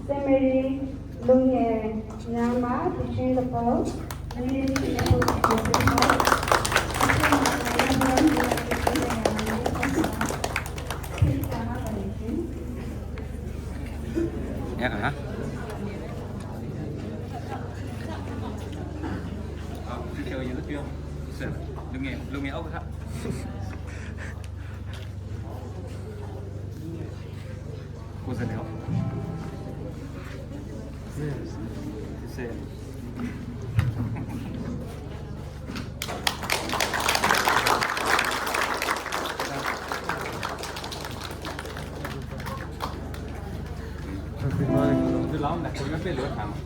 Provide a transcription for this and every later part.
Seminary, Lunge, Nama, teaching the post, hả? Theo ပြောဆက်လူငယ်အောက်ကထကိုစနေအောင်ဆယ်ဒီလောင်းနဲ့ကိုရပြည့်လို့ထားမှာ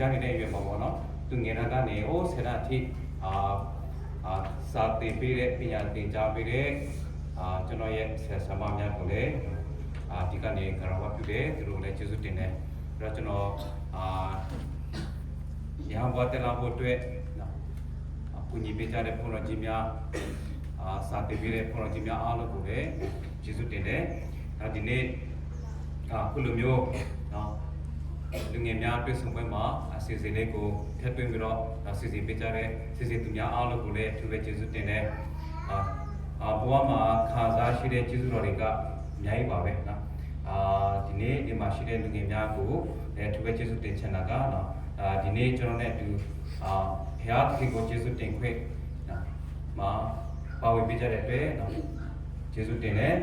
ကြားနေတဲ့ရွယ်မှာပေါ့နော်သူငယ်တာကနေဟိုဆယ်တာအထိစာသင်ပေးတဲ့ပညာသင်ကြားပေးတဲ့ကျွန်တော်ရဲ့ဆရာဆရာမများကိုလည်းဒီကနေကရောပြုတယ်သူတို့လည်းကျေးဇူးတင်တယ်ပြီးတော့ကျွန်တော်ရဟန်းဘဝတက်လာဖို့အတွက်ကူညီပေးကြတဲ့ဘုန်းတော်ကြီးများစာသင်ပေးတဲ့ဘုန်းတော်ကြီးများအားလုံးကိုလည်းကျေးဇူးတင်တယ်ဒီနေ့ခုလိုမျိုးနော်လူငယ်များတွေ့ဆုံပွဲမှာအစီအစဉ်လေးကိုထည့်သွင်းပြီးတော့စီစဉ်ပေးကြတဲ့စီစဉ်သူများအားလုံးကိုလည်းအထူးပဲကျေးဇူးတင်တယ်ဘဝမှာခံစားရှိတဲ့ကျေးဇူးတော်တွေကအများကြီးပါပဲနော်ဒီနေ့ဒီမှာရှိတဲ့လူငယ်များကိုလည်းအထူးပဲကျေးဇူးတင်ချင်တာကနော်ဒီနေ့ကျွန်တော်နဲ့အတူဘုရားသခင်ကိုကျေးဇူးတင်ခွင့်နော်မှာပါဝင်ပေးကြတဲ့အတွက်နော်ကျေးဇူးတင်တယ်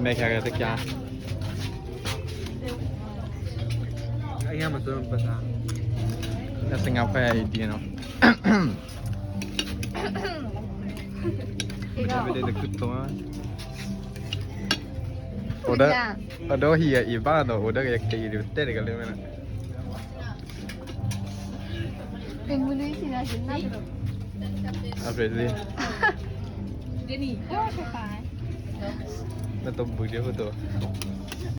没开个这家，哎呀，没做不啥。那新加坡一点哦。这边的可多。我都hier一般的，我都也可以留带这个里面了。 เป็นมือนี้สินะสินะ 啊，不是， เดี๋ยวนี้ก็ไป 那都不就不多。